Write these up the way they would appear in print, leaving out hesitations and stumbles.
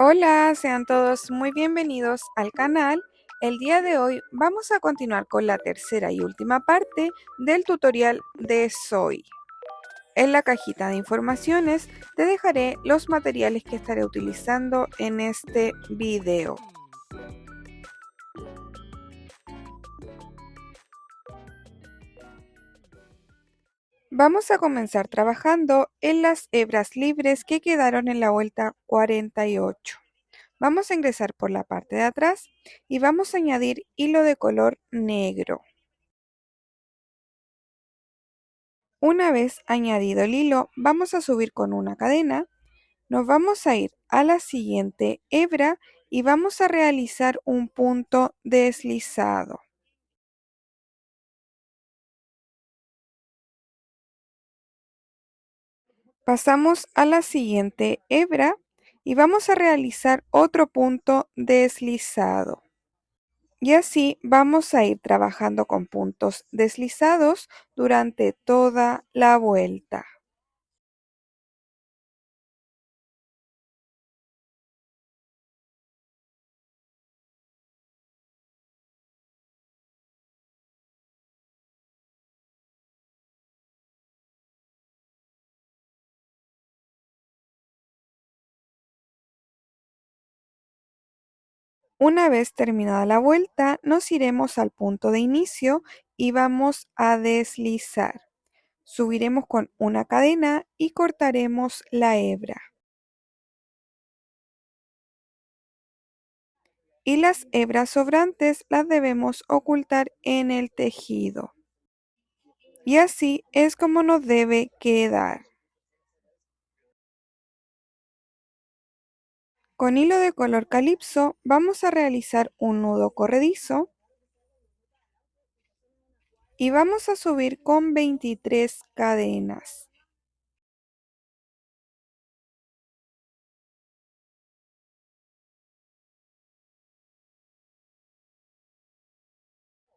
Hola, sean todos muy bienvenidos al canal. El día de hoy vamos a continuar con la tercera y última parte del tutorial de Soy. En la cajita de informaciones te dejaré los materiales que estaré utilizando en este video. Vamos a comenzar trabajando en las hebras libres que quedaron en la vuelta 48. Vamos a ingresar por la parte de atrás y vamos a añadir hilo de color negro. Una vez añadido el hilo, vamos a subir con una cadena, nos vamos a ir a la siguiente hebra y vamos a realizar un punto deslizado. Pasamos a la siguiente hebra y vamos a realizar otro punto deslizado. Y así vamos a ir trabajando con puntos deslizados durante toda la vuelta. Una vez terminada la vuelta, nos iremos al punto de inicio y vamos a deslizar. Subiremos con una cadena y cortaremos la hebra. Y las hebras sobrantes las debemos ocultar en el tejido. Y así es como nos debe quedar. Con hilo de color calipso vamos a realizar un nudo corredizo y vamos a subir con 23 cadenas.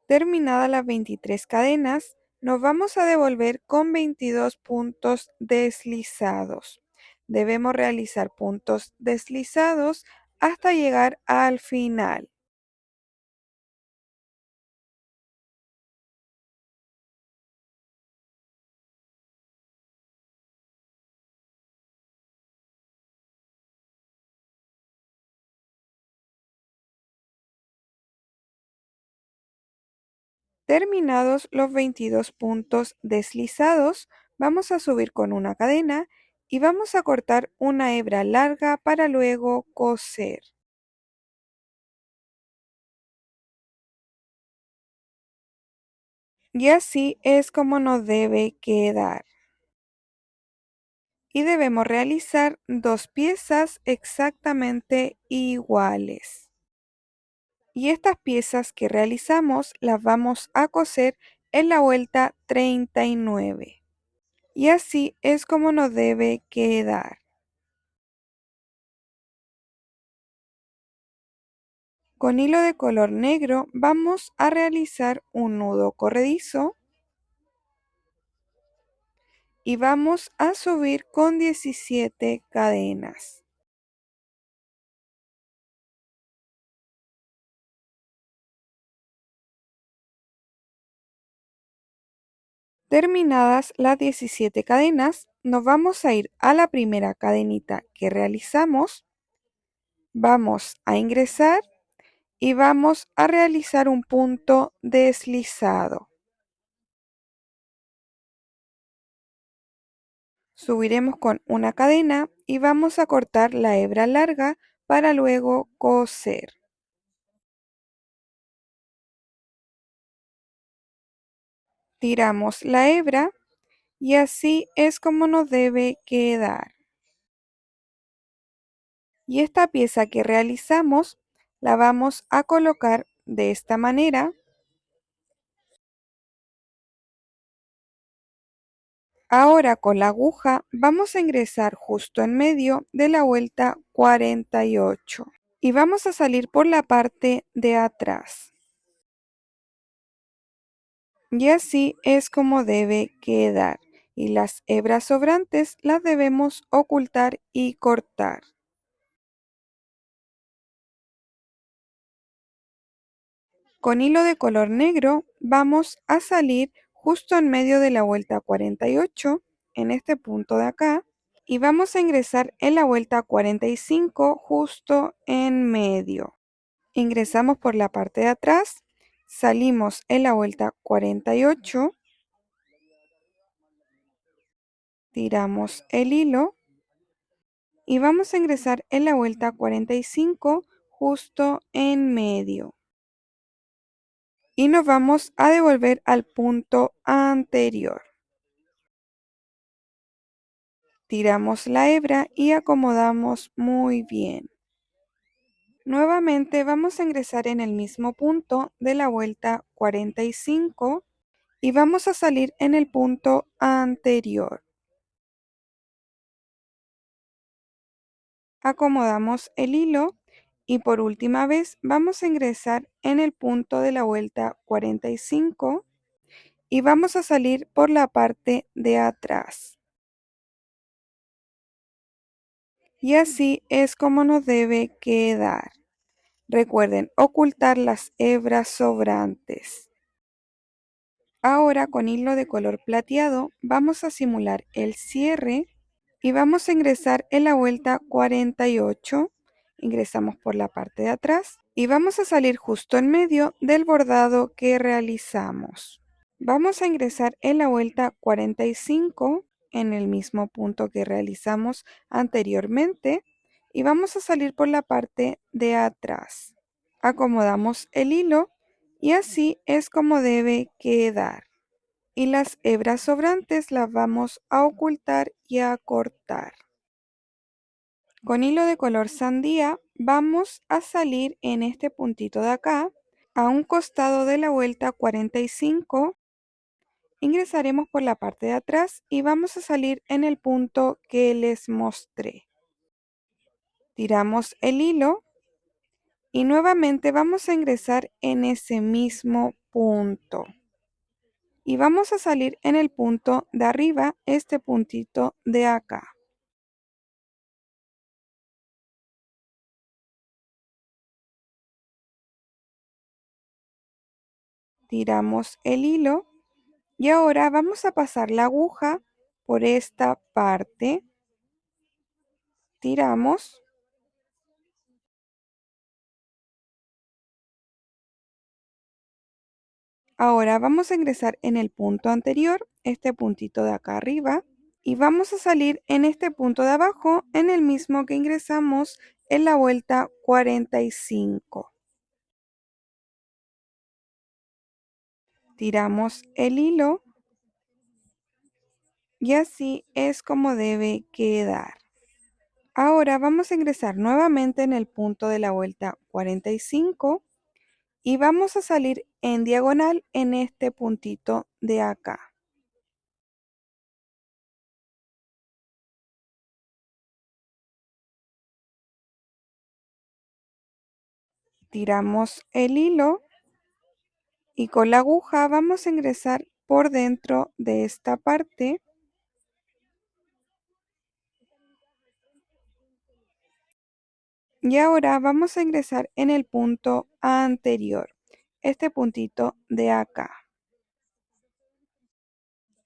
Terminadas las 23 cadenas, nos vamos a devolver con 22 puntos deslizados. Debemos realizar puntos deslizados hasta llegar al final. Terminados los 22 puntos deslizados, vamos a subir con una cadena y vamos a cortar una hebra larga para luego coser. Y así es como nos debe quedar. Y debemos realizar dos piezas exactamente iguales. Y estas piezas que realizamos las vamos a coser en la vuelta 39. Y así es como nos debe quedar. Con hilo de color negro vamos a realizar un nudo corredizo y vamos a subir con 17 cadenas. Terminadas las 17 cadenas, nos vamos a ir a la primera cadenita que realizamos, vamos a ingresar y vamos a realizar un punto deslizado. Subiremos con una cadena y vamos a cortar la hebra larga para luego coser. Tiramos la hebra y así es como nos debe quedar. Y esta pieza que realizamos la vamos a colocar de esta manera. Ahora con la aguja vamos a ingresar justo en medio de la vuelta 48 y vamos a salir por la parte de atrás. Y así es como debe quedar. Y las hebras sobrantes las debemos ocultar y cortar. Con hilo de color negro vamos a salir justo en medio de la vuelta 48, en este punto de acá, y vamos a ingresar en la vuelta 45 justo en medio. Ingresamos por la parte de atrás, salimos en la vuelta 48, tiramos el hilo y vamos a ingresar en la vuelta 45 justo en medio. Y nos vamos a devolver al punto anterior. Tiramos la hebra y acomodamos muy bien. Nuevamente vamos a ingresar en el mismo punto de la vuelta 45 y vamos a salir en el punto anterior. Acomodamos el hilo y por última vez vamos a ingresar en el punto de la vuelta 45 y vamos a salir por la parte de atrás. Y así es como nos debe quedar. Recuerden ocultar las hebras sobrantes. Ahora con hilo de color plateado vamos a simular el cierre y vamos a ingresar en la vuelta 48. Ingresamos por la parte de atrás y vamos a salir justo en medio del bordado que realizamos. Vamos a ingresar en la vuelta 45 en el mismo punto que realizamos anteriormente y vamos a salir por la parte de atrás. Acomodamos el hilo y así es como debe quedar. Y las hebras sobrantes las vamos a ocultar y a cortar. Con hilo de color sandía vamos a salir en este puntito de acá, a un costado de la vuelta 45, ingresaremos por la parte de atrás y vamos a salir en el punto que les mostré. Tiramos el hilo y nuevamente vamos a ingresar en ese mismo punto. Y vamos a salir en el punto de arriba, este puntito de acá. Tiramos el hilo y ahora vamos a pasar la aguja por esta parte. Tiramos. Ahora vamos a ingresar en el punto anterior, este puntito de acá arriba, y vamos a salir en este punto de abajo, en el mismo que ingresamos en la vuelta 45. Tiramos el hilo y así es como debe quedar. Ahora vamos a ingresar nuevamente en el punto de la vuelta 45 y vamos a salir en diagonal en este puntito de acá. Tiramos el hilo y con la aguja vamos a ingresar por dentro de esta parte. Y ahora vamos a ingresar en el punto anterior, este puntito de acá.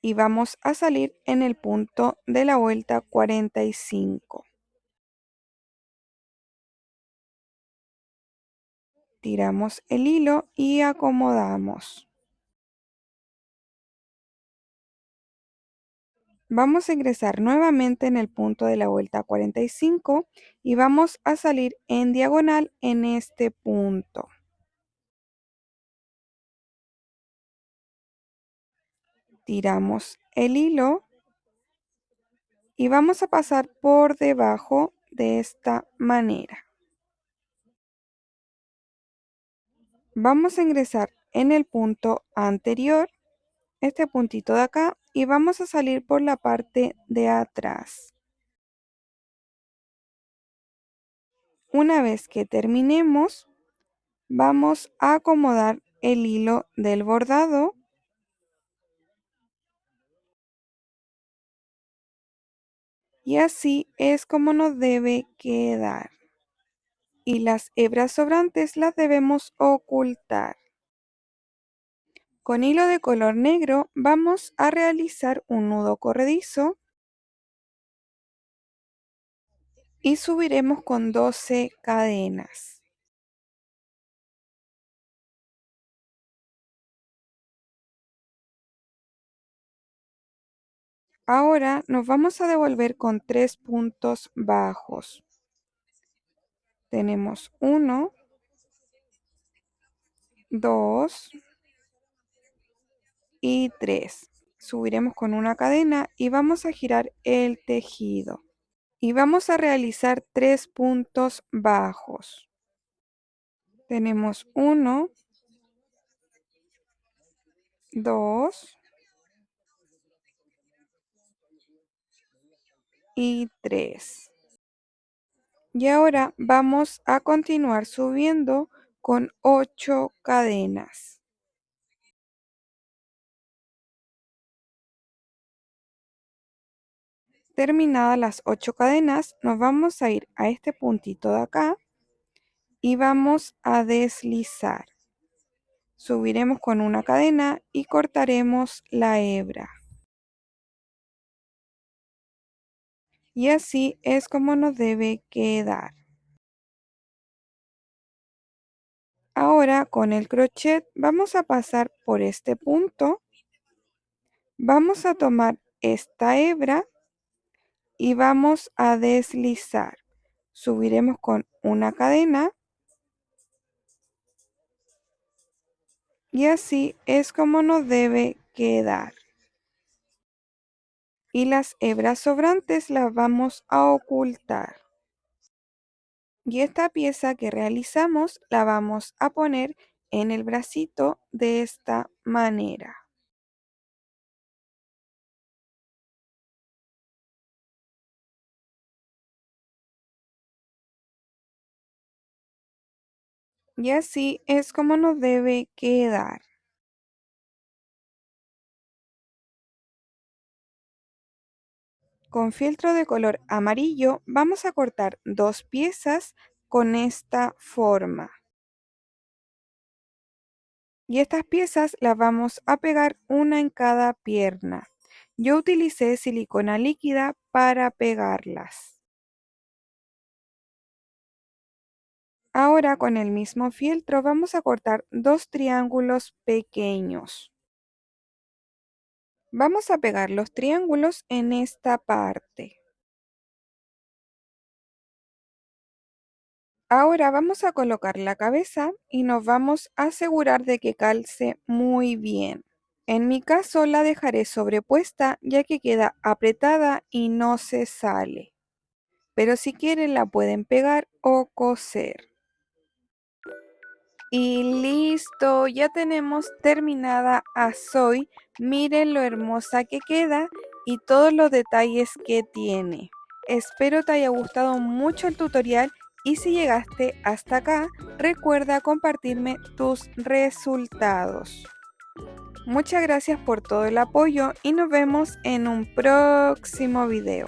Y vamos a salir en el punto de la vuelta 45. Tiramos el hilo y acomodamos. Vamos a ingresar nuevamente en el punto de la vuelta 45 y vamos a salir en diagonal en este punto. Tiramos el hilo y vamos a pasar por debajo de esta manera. Vamos a ingresar en el punto anterior, este puntito de acá, y vamos a salir por la parte de atrás. Una vez que terminemos, vamos a acomodar el hilo del bordado y así es como nos debe quedar. Y las hebras sobrantes las debemos ocultar. Con hilo de color negro vamos a realizar un nudo corredizo y subiremos con 12 cadenas. Ahora nos vamos a devolver con 3 puntos bajos. Tenemos 1, 2 y 3. Subiremos con una cadena y vamos a girar el tejido. Y vamos a realizar 3 puntos bajos. Tenemos 1, 2 y 3. Y ahora vamos a continuar subiendo con 8 cadenas. Terminadas las 8 cadenas, nos vamos a ir a este puntito de acá y vamos a deslizar. Subiremos con una cadena y cortaremos la hebra. Y así es como nos debe quedar. Ahora con el crochet vamos a pasar por este punto. Vamos a tomar esta hebra y vamos a deslizar. Subiremos con una cadena. Y así es como nos debe quedar. Y las hebras sobrantes las vamos a ocultar. Y esta pieza que realizamos la vamos a poner en el bracito de esta manera. Y así es como nos debe quedar. Con fieltro de color amarillo vamos a cortar 2 piezas con esta forma. Y estas piezas las vamos a pegar una en cada pierna. Yo utilicé silicona líquida para pegarlas. Ahora con el mismo fieltro vamos a cortar 2 triángulos pequeños. Vamos a pegar los triángulos en esta parte. Ahora vamos a colocar la cabeza y nos vamos a asegurar de que calce muy bien. En mi caso la dejaré sobrepuesta ya que queda apretada y no se sale. Pero si quieren la pueden pegar o coser. Y listo, ya tenemos terminada a Zoe. Miren lo hermosa que queda y todos los detalles que tiene. Espero te haya gustado mucho el tutorial y si llegaste hasta acá, recuerda compartirme tus resultados. Muchas gracias por todo el apoyo y nos vemos en un próximo video.